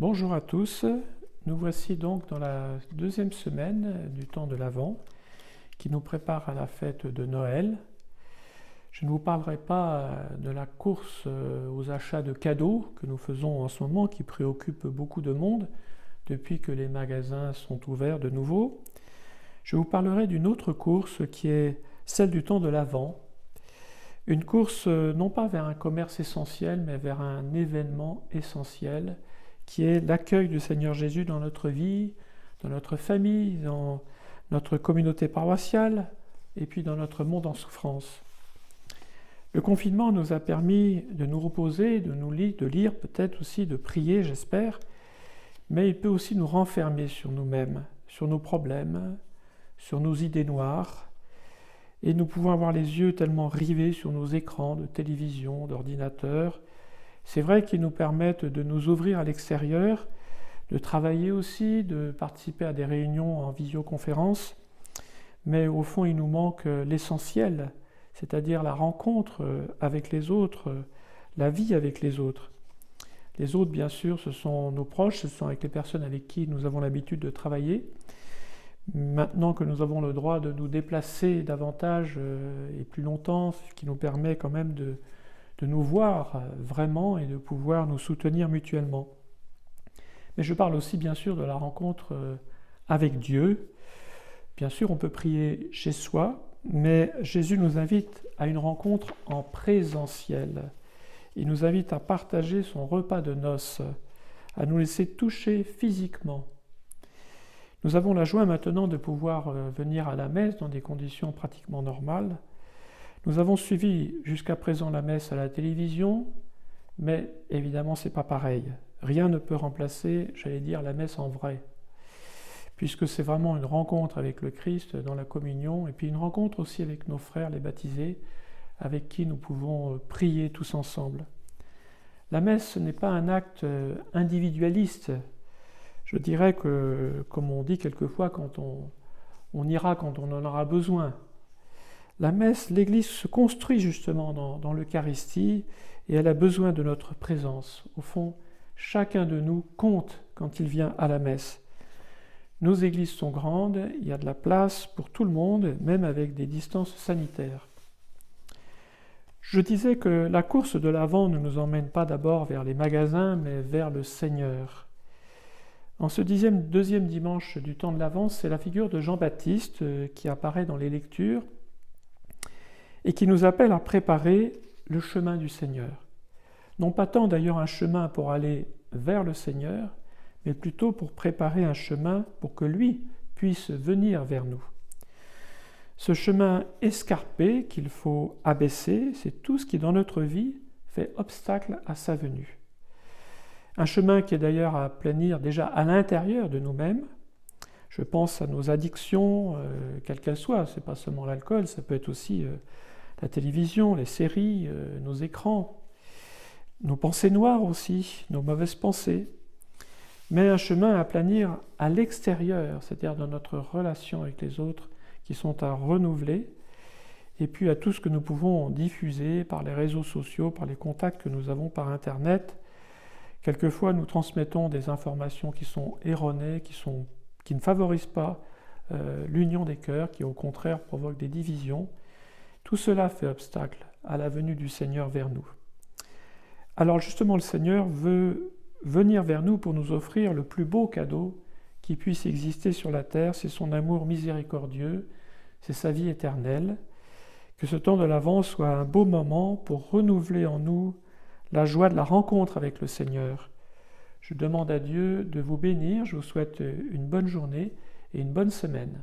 Bonjour à tous, nous voici donc dans la deuxième semaine du temps de l'Avent qui nous prépare à la fête de Noël. Je ne vous parlerai pas de la course aux achats de cadeaux que nous faisons en ce moment qui préoccupe beaucoup de monde depuis que les magasins sont ouverts de nouveau. Je vous parlerai d'une autre course qui est celle du temps de l'Avent. Une course non pas vers un commerce essentiel mais vers un événement essentiel qui est l'accueil du Seigneur Jésus dans notre vie, dans notre famille, dans notre communauté paroissiale et puis dans notre monde en souffrance. Le confinement nous a permis de nous reposer, de lire, peut-être aussi de prier, j'espère, mais il peut aussi nous renfermer sur nous-mêmes, sur nos problèmes, sur nos idées noires, et nous pouvons avoir les yeux tellement rivés sur nos écrans de télévision, d'ordinateur. C'est vrai qu'ils nous permettent de nous ouvrir à l'extérieur, de travailler aussi, de participer à des réunions en visioconférence, mais au fond il nous manque l'essentiel, c'est-à-dire la rencontre avec les autres, la vie avec les autres. Les autres, bien sûr, ce sont nos proches, ce sont avec les personnes avec qui nous avons l'habitude de travailler. Maintenant que nous avons le droit de nous déplacer davantage et plus longtemps, ce qui nous permet quand même de nous voir vraiment et de pouvoir nous soutenir mutuellement. Mais je parle aussi bien sûr de la rencontre avec Dieu. Bien sûr, on peut prier chez soi, mais Jésus nous invite à une rencontre en présentiel. Il nous invite à partager son repas de noces, à nous laisser toucher physiquement. Nous avons la joie maintenant de pouvoir venir à la messe dans des conditions pratiquement normales. Nous avons suivi jusqu'à présent la messe à la télévision, mais évidemment c'est pas pareil. Rien ne peut remplacer, la messe en vrai, puisque c'est vraiment une rencontre avec le Christ dans la communion, et puis une rencontre aussi avec nos frères les baptisés, avec qui nous pouvons prier tous ensemble. La messe, ce n'est pas un acte individualiste. Je dirais que, comme on dit quelquefois, on ira quand on en aura besoin. La messe, l'Église se construit justement dans l'Eucharistie et elle a besoin de notre présence. Au fond, chacun de nous compte quand il vient à la messe. Nos églises sont grandes, il y a de la place pour tout le monde, même avec des distances sanitaires. Je disais que la course de l'Avent ne nous emmène pas d'abord vers les magasins, mais vers le Seigneur. En ce deuxième dimanche du temps de l'Avent, c'est la figure de Jean-Baptiste qui apparaît dans les lectures et qui nous appelle à préparer le chemin du Seigneur. Non pas tant d'ailleurs un chemin pour aller vers le Seigneur, mais plutôt pour préparer un chemin pour que lui puisse venir vers nous. Ce chemin escarpé qu'il faut abaisser, c'est tout ce qui dans notre vie fait obstacle à sa venue. Un chemin qui est d'ailleurs à aplanir déjà à l'intérieur de nous-mêmes. Je pense à nos addictions, quelles qu'elles soient. Ce n'est pas seulement l'alcool, ça peut être aussi la télévision, les séries, nos écrans, nos pensées noires aussi, nos mauvaises pensées. Mais un chemin à aplanir à l'extérieur, c'est-à-dire dans notre relation avec les autres, qui sont à renouveler, et puis à tout ce que nous pouvons diffuser par les réseaux sociaux, par les contacts que nous avons par Internet. Quelquefois, nous transmettons des informations qui sont erronées, qui ne favorisent pas l'union des cœurs, qui au contraire provoquent des divisions. Tout cela fait obstacle à la venue du Seigneur vers nous. Alors justement, le Seigneur veut venir vers nous pour nous offrir le plus beau cadeau qui puisse exister sur la terre, c'est son amour miséricordieux, c'est sa vie éternelle. Que ce temps de l'Avent soit un beau moment pour renouveler en nous la joie de la rencontre avec le Seigneur. Je demande à Dieu de vous bénir, je vous souhaite une bonne journée et une bonne semaine.